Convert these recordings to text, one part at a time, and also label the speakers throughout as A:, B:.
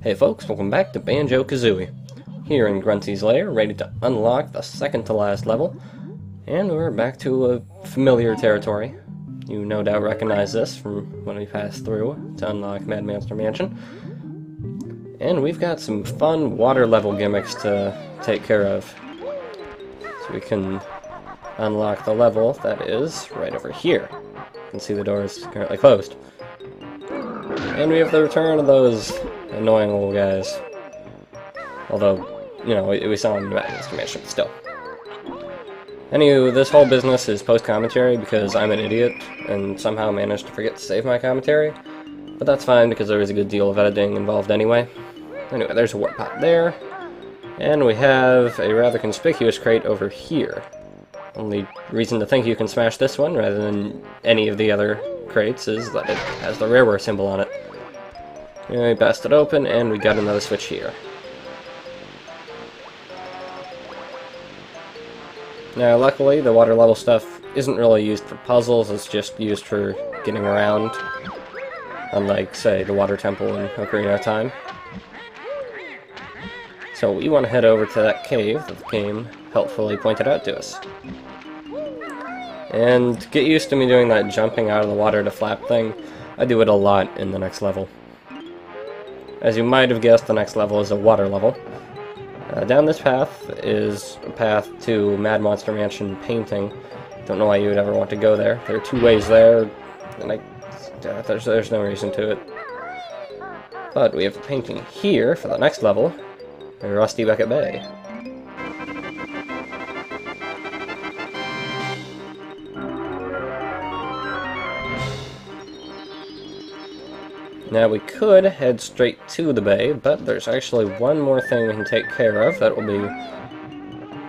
A: Hey folks, welcome back to Banjo-Kazooie. Here in Grunty's lair, ready to unlock the second to last level. And we're back to a familiar territory. You no doubt recognize this from when we passed through to unlock Mad Monster Mansion. And we've got some fun water level gimmicks to take care of. So we can unlock the level that is right over here. You can see the door is currently closed. And we have the return of those annoying little guys. Although, you know, we saw them in Mad Monster Mansion still. Anywho, this whole business is post-commentary because I'm an idiot and somehow managed to forget to save my commentary. But that's fine because there is a good deal of editing involved anyway. Anyway, there's a warp pot there. And we have a rather conspicuous crate over here. Only reason to think you can smash this one rather than any of the other crates is that it has the rareware symbol on it. Anyway, bust it open and we got another switch here. Now, luckily, the water level stuff isn't really used for puzzles, it's just used for getting around. Unlike, say, the water temple in Ocarina of Time. So we want to head over to that cave that the game helpfully pointed out to us. And get used to me doing that jumping out of the water to flap thing. I do it a lot in the next level. As you might have guessed, the next level is a water level. Down this path is a path to Mad Monster Mansion painting. Don't know why you would ever want to go there. There are two ways there, and there's no reason to it. But we have a painting here for the next level, Rusty Bucket Bay. Now we could head straight to the bay, but there's actually one more thing we can take care of that will be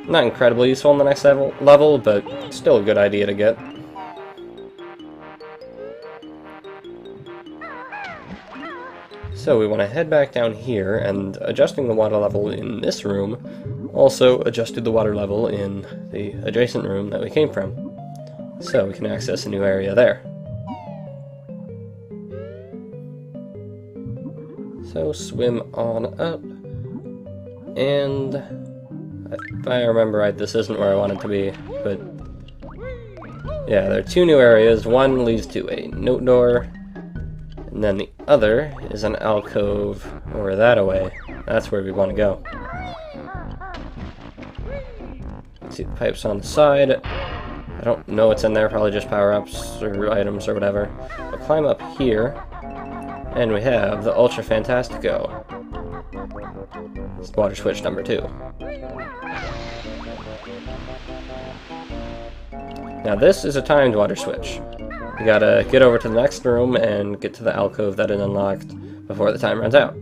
A: not incredibly useful in the next level, but still a good idea to get. So we want to head back down here, and adjusting the water level in this room also adjusted the water level in the adjacent room that we came from. So we can access a new area there. So swim on up, and if I remember right, this isn't where I want it to be, but yeah, there are two new areas. One leads to a note door, and then the other is an alcove over that away. That's where we want to go. See the pipes on the side. I don't know what's in there, probably just power-ups or items or whatever. We'll climb up here. And we have the Ultra Fantastico. It's water switch number 2. Now this is a timed water switch. You gotta get over to the next room and get to the alcove that is unlocked before the time runs out.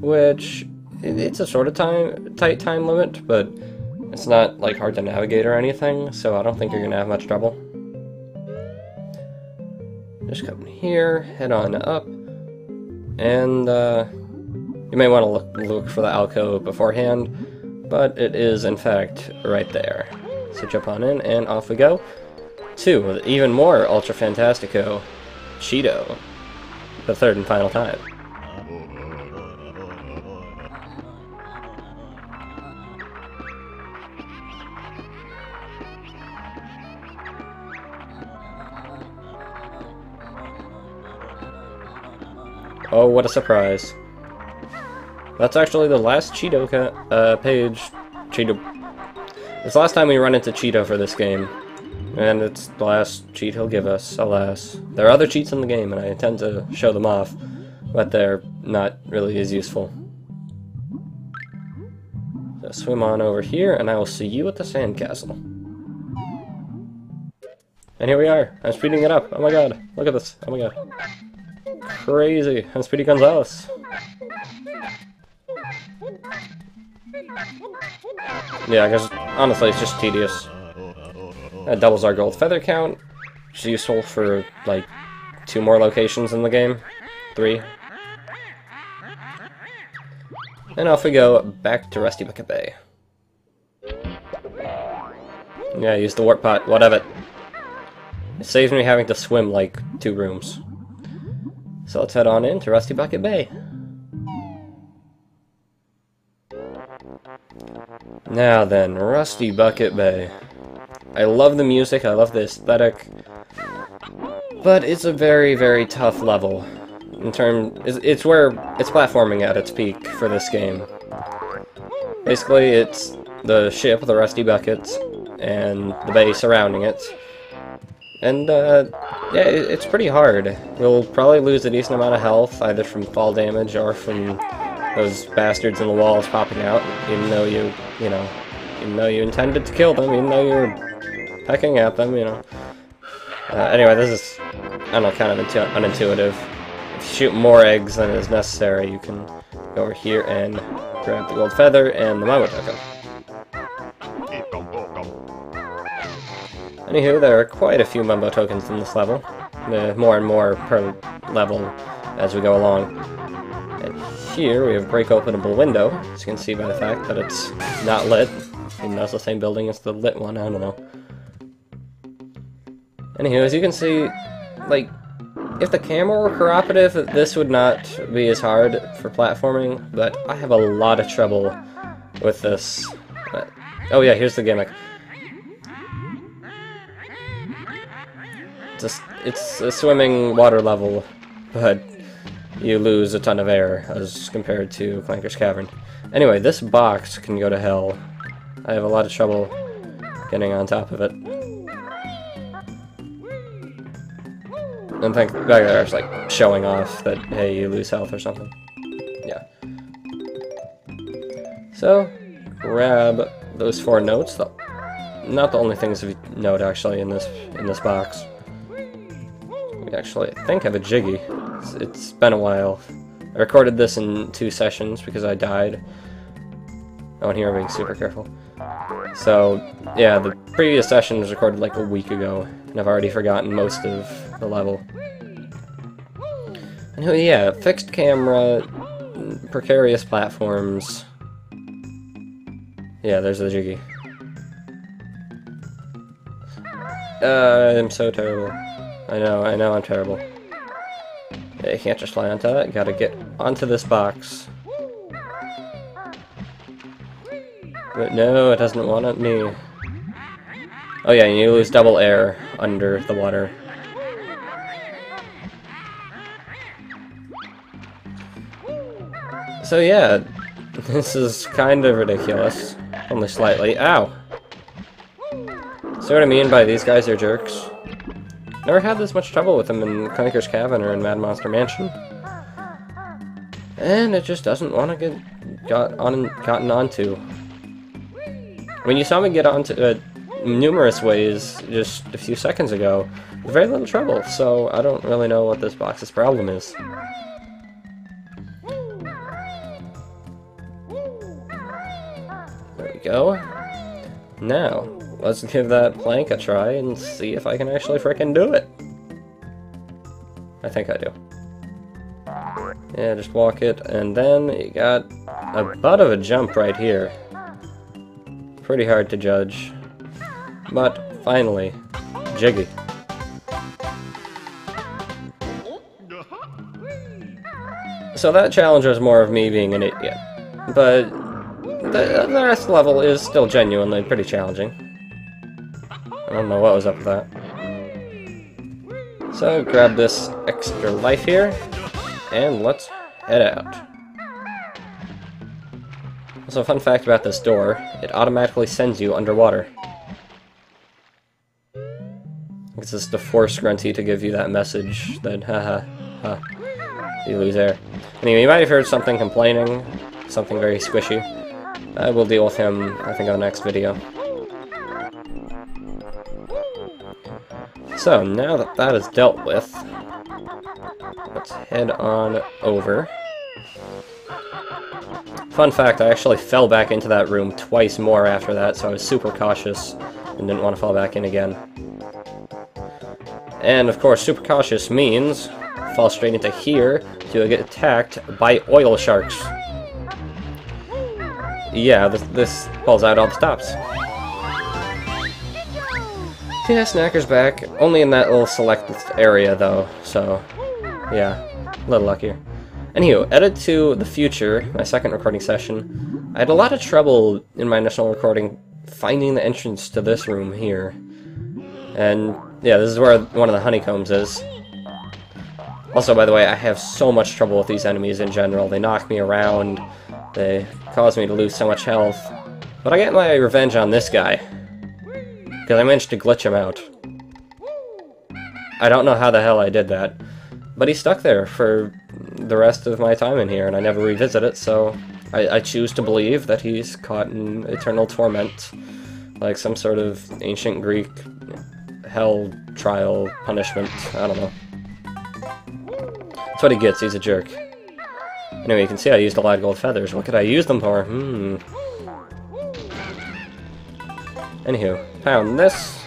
A: Which, it's a sort of tight time limit, but it's not like hard to navigate or anything, so I don't think you're gonna have much trouble. Just come here, head on up, and you may want to look for the alcove beforehand, but it is in fact right there. So jump on in, and off we go to even more Ultra Fantastico, Cheeto, the third and final time. Oh, what a surprise. That's actually the last Cheeto page. It's the last time we run into Cheeto for this game. And it's the last cheat he'll give us, alas. There are other cheats in the game, and I intend to show them off, but they're not really as useful. So swim on over here, and I will see you at the sandcastle. And here we are. I'm speeding it up. Oh my god. Look at this. Oh my god. Crazy. I'm Speedy Gonzales. Yeah, because honestly, it's just tedious. That doubles our gold feather count, which is useful for like 2 more locations in the game. 3. And off we go back to Rusty Bucket Bay. Yeah, use the warp pot, whatever. It saves me having to swim like 2 rooms. So let's head on in to Rusty Bucket Bay. Now then, Rusty Bucket Bay. I love the music, I love the aesthetic, but it's a very, very tough level. It's where it's platforming at its peak for this game. Basically, it's the ship, the Rusty Buckets, and the bay surrounding it. And, yeah, it's pretty hard. You'll probably lose a decent amount of health, either from fall damage or from those bastards in the walls popping out, even though even though you intended to kill them, even though you were pecking at them, you know. Anyway, this is, I don't know, kind of unintuitive. If you shoot more eggs than is necessary, you can go over here and grab the gold feather and the mumbo token. Anywho, there are quite a few mumbo tokens in this level. More and more per level as we go along. And here we have break openable window, as you can see by the fact that it's not lit, even though it's the same building as the lit one, I don't know. Anywho, as you can see, like, if the camera were cooperative, this would not be as hard for platforming, but I have a lot of trouble with this. Oh yeah, here's the gimmick. It's a swimming water level, but you lose a ton of air as compared to Clanker's Cavern. Anyway, this box can go to hell. I have a lot of trouble getting on top of it. And think back there, it's like showing off that, hey, you lose health or something. Yeah. So, grab those 4 notes. Not the only things of note actually in this box. We actually, I think, have a jiggy. It's been a while. I recorded this in 2 sessions because I died. Oh, and here I'm being super careful. So, yeah, the previous session was recorded like a week ago, and I've already forgotten most of the level. And yeah, fixed camera, precarious platforms. Yeah, there's the jiggy. I'm so terrible. I know I'm terrible. Yeah, you can't just fly onto that, you gotta get onto this box. But no, it doesn't want me. Oh yeah, you lose double air under the water. So yeah, this is kind of ridiculous. Only slightly. Ow! See what I mean by these guys are jerks? Never had this much trouble with them in Clanker's Cavern or in Mad Monster Mansion. And it just doesn't want to get gotten onto. I mean, you saw me get onto it numerous ways just a few seconds ago with very little trouble, so I don't really know what this box's problem is. There we go. Now, let's give that plank a try and see if I can actually frickin' do it. I think I do. Yeah, just walk it, and then you got a butt of a jump right here. Pretty hard to judge. But, finally, jiggy. So that challenge was more of me being an idiot. But the rest of the level is still genuinely pretty challenging. I don't know what was up with that. So, grab this extra life here, and let's head out. So, a fun fact about this door, it automatically sends you underwater. This is to force Grunty to give you that message that, you lose air. Anyway, you might have heard something complaining, something very squishy. I will deal with him, I think, on the next video. So, now that that is dealt with, let's head on over. Fun fact, I actually fell back into that room twice more after that, so I was super cautious and didn't want to fall back in again. And of course, super cautious means fall straight into here to get attacked by oil sharks. Yeah, this pulls out all the stops. Yeah, Snacker's back. Only in that little selected area, though, so yeah, a little luckier. Anywho, edit to the future, my second recording session. I had a lot of trouble in my initial recording finding the entrance to this room here. And yeah, this is where one of the honeycombs is. Also, by the way, I have so much trouble with these enemies in general. They knock me around, they cause me to lose so much health. But I get my revenge on this guy, because I managed to glitch him out. I don't know how the hell I did that, but he's stuck there for the rest of my time in here, and I never revisit it, so I choose to believe that he's caught in eternal torment, like some sort of ancient Greek hell trial punishment. I don't know. That's what he gets, he's a jerk. Anyway, you can see I used a lot of gold feathers. What could I use them for? Anywho, pound this,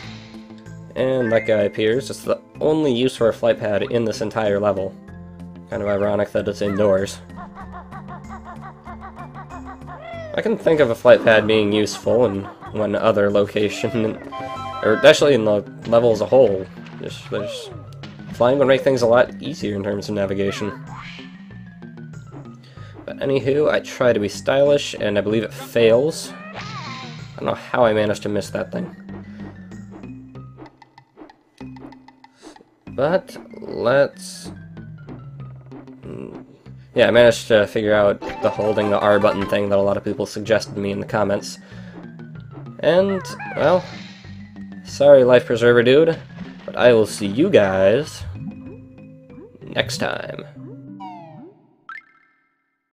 A: and that guy appears. It's the only use for a flight pad in this entire level. Kind of ironic that it's indoors. I can think of a flight pad being useful in one other location, or actually in the level as a whole. There's flying would make things a lot easier in terms of navigation. But anywho, I try to be stylish, and I believe it fails. I don't know how I managed to miss that thing. But let's... yeah, I managed to figure out the holding the R button thing that a lot of people suggested to me in the comments. And, well, sorry Life Preserver dude, but I will see you guys next time.